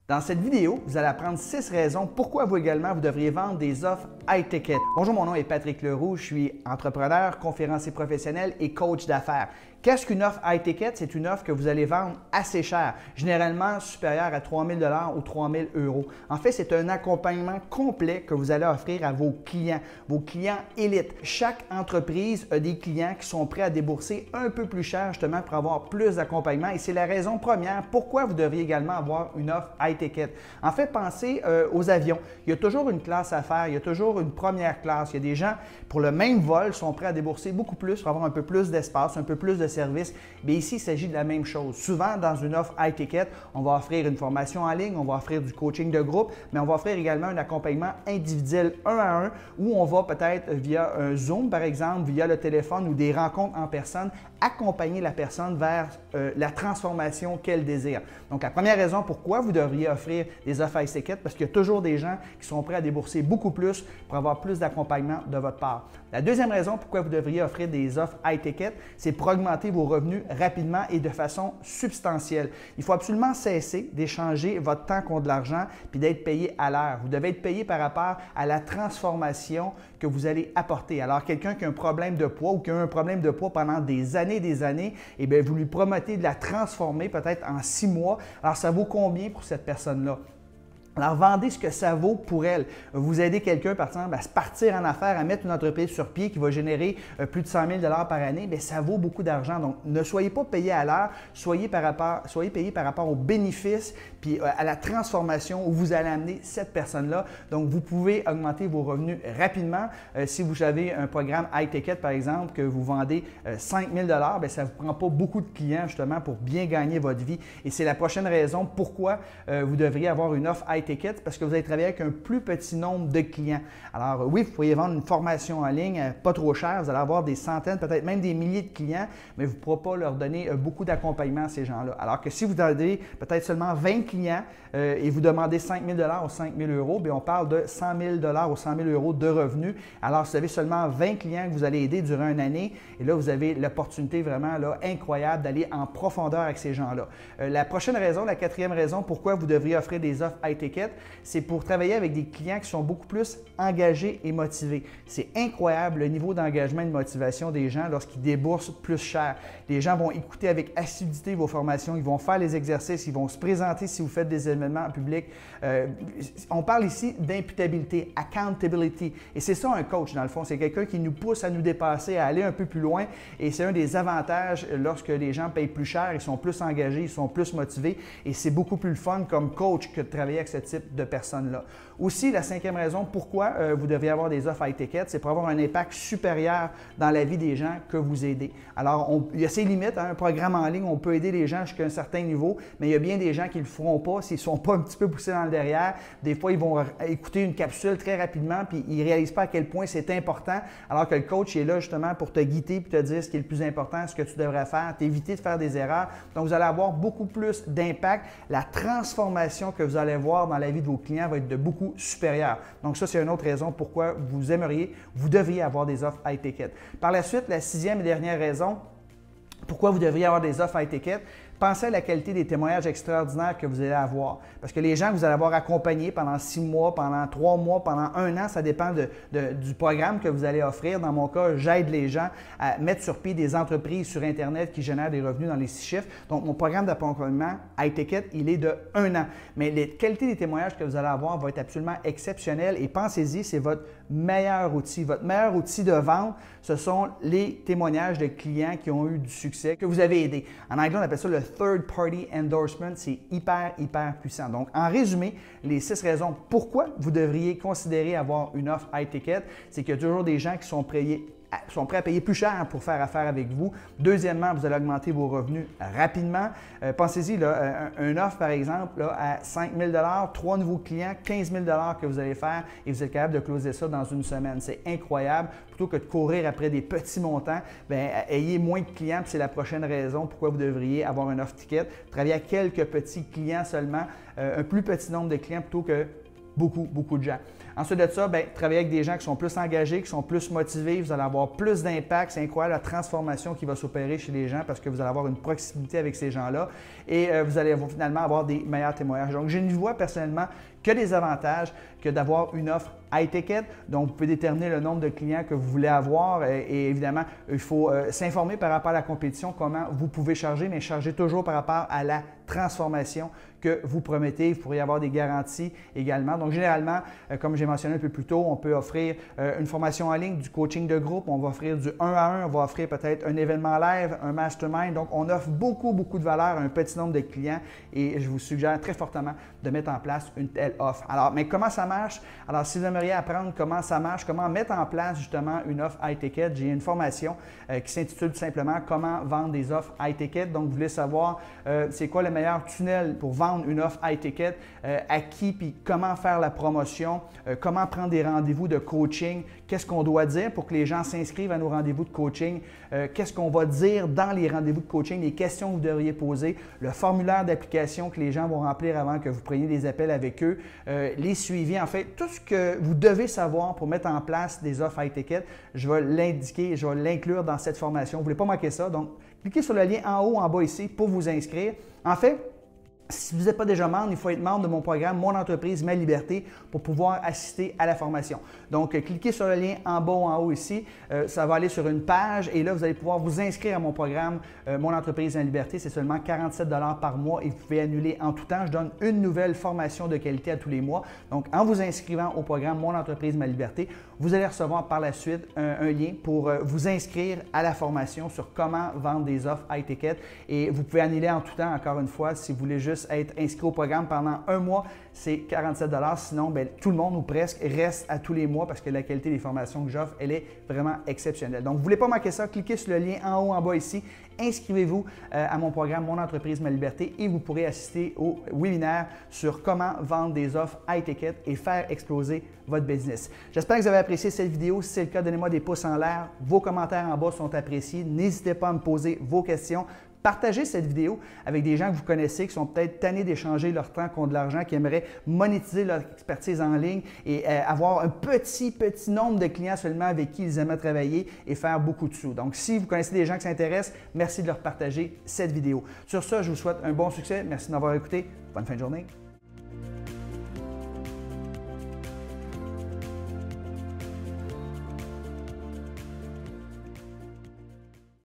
Dans cette vidéo, vous allez apprendre 6 raisons pourquoi vous également vous devriez vendre des offres high ticket. Bonjour, mon nom est Patrick Leroux, je suis entrepreneur, conférencier professionnel et coach d'affaires. Qu'est-ce qu'une offre high ticket? C'est une offre que vous allez vendre assez cher, généralement supérieure à 3 000 $ ou 3 000 €. En fait, c'est un accompagnement complet que vous allez offrir à vos clients élites. Chaque entreprise a des clients qui sont prêts à débourser un peu plus cher justement pour avoir plus d'accompagnement et c'est la raison première pourquoi vous devriez également avoir une offre high ticket. En fait, pensez aux avions. Il y a toujours une classe à faire, il y a toujours une première classe. Il y a des gens, pour le même vol, sont prêts à débourser beaucoup plus pour avoir un peu plus d'espace, un peu plus de service. Mais ici, il s'agit de la même chose. Souvent, dans une offre high ticket, on va offrir une formation en ligne, on va offrir du coaching de groupe, mais on va offrir également un accompagnement individuel 1 à 1 où on va peut-être via un Zoom, par exemple, via le téléphone ou des rencontres en personne, accompagner la personne vers la transformation qu'elle désire. Donc, la première raison pourquoi vous devriez offrir des offres high ticket, parce qu'il y a toujours des gens qui sont prêts à débourser beaucoup plus pour avoir plus d'accompagnement de votre part. La deuxième raison pourquoi vous devriez offrir des offres high ticket, c'est pour augmenter vos revenus rapidement et de façon substantielle. Il faut absolument cesser d'échanger votre temps contre de l'argent puis d'être payé à l'heure. Vous devez être payé par rapport à la transformation que vous allez apporter. Alors, quelqu'un qui a un problème de poids ou qui a eu un problème de poids pendant des années, eh bien, vous lui promettez de la transformer peut-être en 6 mois. Alors, ça vaut combien pour cette personne-là? Alors, vendez ce que ça vaut pour elle. Vous aidez quelqu'un, par exemple, à se partir en affaires, à mettre une entreprise sur pied qui va générer plus de 100 000 $ par année, bien, ça vaut beaucoup d'argent. Donc, ne soyez pas payé à l'heure, soyez payé par rapport aux bénéfices puis à la transformation où vous allez amener cette personne-là. Donc, vous pouvez augmenter vos revenus rapidement. Si vous avez un programme high ticket, par exemple, que vous vendez 5 000 $, bien, ça ne vous prend pas beaucoup de clients, justement, pour bien gagner votre vie. Et c'est la prochaine raison pourquoi vous devriez avoir une offre high ticket, parce que vous allez travailler avec un plus petit nombre de clients. Alors oui, vous pourriez vendre une formation en ligne pas trop chère, vous allez avoir des centaines, peut-être même des milliers de clients, mais vous ne pourrez pas leur donner beaucoup d'accompagnement à ces gens-là. Alors que si vous avez peut-être seulement 20 clients et vous demandez 5 000 $ ou 5 000 €, bien, on parle de 100 000 $ ou 100 000 € de revenus. Alors, si vous avez seulement 20 clients que vous allez aider durant une année, et là, vous avez l'opportunité vraiment là, incroyable d'aller en profondeur avec ces gens-là. La prochaine raison, la quatrième raison pourquoi vous devriez offrir des offres high ticket, c'est pour travailler avec des clients qui sont beaucoup plus engagés et motivés. C'est incroyable le niveau d'engagement et de motivation des gens lorsqu'ils déboursent plus cher. Les gens vont écouter avec assiduité vos formations, ils vont faire les exercices, ils vont se présenter si vous faites des événements en public. On parle ici d'imputabilité, accountability. Et c'est ça un coach, dans le fond. C'est quelqu'un qui nous pousse à nous dépasser, à aller un peu plus loin. Et c'est un des avantages lorsque les gens payent plus cher, ils sont plus engagés, ils sont plus motivés. Et c'est beaucoup plus le fun comme coach que de travailler avec ce type de personnes-là. Aussi, la cinquième raison pourquoi vous devriez avoir des offres high ticket, c'est pour avoir un impact supérieur dans la vie des gens que vous aidez. Alors, il y a ses limites. Hein, un programme en ligne, on peut aider les gens jusqu'à un certain niveau, mais il y a bien des gens qui ne le feront pas s'ils ne sont pas un petit peu poussés dans le derrière. Des fois, ils vont écouter une capsule très rapidement puis ils ne réalisent pas à quel point c'est important, alors que le coach est là justement pour te guider et te dire ce qui est le plus important, ce que tu devrais faire, t'éviter de faire des erreurs. Donc, vous allez avoir beaucoup plus d'impact. La transformation que vous allez voir dans la vie de vos clients va être de beaucoup supérieure. Donc, ça, c'est une autre raison pourquoi vous devriez avoir des offres high ticket. Par la suite, la sixième et dernière raison pourquoi vous devriez avoir des offres high ticket, pensez à la qualité des témoignages extraordinaires que vous allez avoir. Parce que les gens que vous allez avoir accompagnés pendant 6 mois, pendant 3 mois, pendant 1 an, ça dépend du programme que vous allez offrir. Dans mon cas, j'aide les gens à mettre sur pied des entreprises sur Internet qui génèrent des revenus dans les 6 chiffres. Donc, mon programme d'accompagnement high ticket, il est de 1 an. Mais la qualité des témoignages que vous allez avoir va être absolument exceptionnelle. Et pensez-y, c'est votre meilleur outil. Votre meilleur outil de vente, ce sont les témoignages de clients qui ont eu du succès, que vous avez aidés. En anglais, on appelle ça le third party endorsement. C'est hyper puissant. Donc, en résumé, les 6 raisons pourquoi vous devriez considérer avoir une offre high ticket, c'est qu'il y a toujours des gens qui sont prêts à payer plus cher pour faire affaire avec vous. Deuxièmement, vous allez augmenter vos revenus rapidement. Pensez-y, une offre, par exemple, là, à 5 000 $, 3 nouveaux clients, 15 000 $ que vous allez faire et vous êtes capable de closer ça dans une semaine. C'est incroyable. Plutôt que de courir après des petits montants, bien, ayez moins de clients. C'est la prochaine raison pourquoi vous devriez avoir une offre ticket. Travailler à quelques petits clients seulement, un plus petit nombre de clients plutôt que beaucoup de gens. Ensuite de ça, bien, travailler avec des gens qui sont plus engagés, qui sont plus motivés, vous allez avoir plus d'impact. C'est incroyable la transformation qui va s'opérer chez les gens parce que vous allez avoir une proximité avec ces gens-là et vous allez finalement avoir des meilleurs témoignages. Donc, je ne vois personnellement que des avantages que d'avoir une offre high ticket. Donc, vous pouvez déterminer le nombre de clients que vous voulez avoir et évidemment, il faut s'informer par rapport à la compétition, comment vous pouvez charger, mais charger toujours par rapport à la transformation que vous promettez. Vous pourriez avoir des garanties également. Donc, généralement, comme j'ai mentionné un peu plus tôt, on peut offrir une formation en ligne, du coaching de groupe, on va offrir du 1 à 1, on va offrir peut-être un événement live, un mastermind. Donc, on offre beaucoup de valeur à un petit nombre de clients et je vous suggère très fortement de mettre en place une telle offre. Alors, mais comment ça marche? Alors, si vous aimeriez apprendre comment ça marche, comment mettre en place justement une offre high ticket, j'ai une formation qui s'intitule tout simplement « Comment vendre des offres high ticket ». Donc, vous voulez savoir c'est quoi le meilleur tunnel pour vendre une offre high ticket, à qui, puis comment faire la promotion, comment prendre des rendez-vous de coaching, qu'est-ce qu'on doit dire pour que les gens s'inscrivent à nos rendez-vous de coaching, qu'est-ce qu'on va dire dans les rendez-vous de coaching, les questions que vous devriez poser, le formulaire d'application que les gens vont remplir avant que vous preniez des appels avec eux, les suivis, en fait, tout ce que vous devez savoir pour mettre en place des offres high ticket, je vais l'indiquer, je vais l'inclure dans cette formation. Vous ne voulez pas manquer ça, donc cliquez sur le lien en haut, en bas ici pour vous inscrire. En fait, si vous n'êtes pas déjà membre, il faut être membre de mon programme Mon entreprise, ma liberté pour pouvoir assister à la formation. Donc, cliquez sur le lien en bas ou en haut ici. Ça va aller sur une page et là, vous allez pouvoir vous inscrire à mon programme Mon entreprise, ma liberté. C'est seulement 47 $ par mois et vous pouvez annuler en tout temps. Je donne une nouvelle formation de qualité à tous les mois. Donc, en vous inscrivant au programme Mon entreprise, ma liberté, vous allez recevoir par la suite un lien pour vous inscrire à la formation sur comment vendre des offres high ticket. Et vous pouvez annuler en tout temps, encore une fois, si vous voulez juste être inscrit au programme pendant un mois, c'est 47 $. Sinon, bien, tout le monde ou presque reste à tous les mois parce que la qualité des formations que j'offre, elle est vraiment exceptionnelle. Donc, vous ne voulez pas manquer ça, cliquez sur le lien en haut, en bas ici. Inscrivez-vous à mon programme Mon entreprise, ma liberté et vous pourrez assister au webinaire sur comment vendre des offres high ticket et faire exploser votre business. J'espère que vous avez apprécié cette vidéo. Si c'est le cas, donnez-moi des pouces en l'air. Vos commentaires en bas sont appréciés. N'hésitez pas à me poser vos questions. Partagez cette vidéo avec des gens que vous connaissez qui sont peut-être tannés d'échanger leur temps contre de l'argent, qui aimeraient monétiser leur expertise en ligne et avoir un petit nombre de clients seulement avec qui ils aimeraient travailler et faire beaucoup de sous. Donc, si vous connaissez des gens qui s'intéressent, merci de leur partager cette vidéo. Sur ça, je vous souhaite un bon succès. Merci de m'avoir écouté. Bonne fin de journée.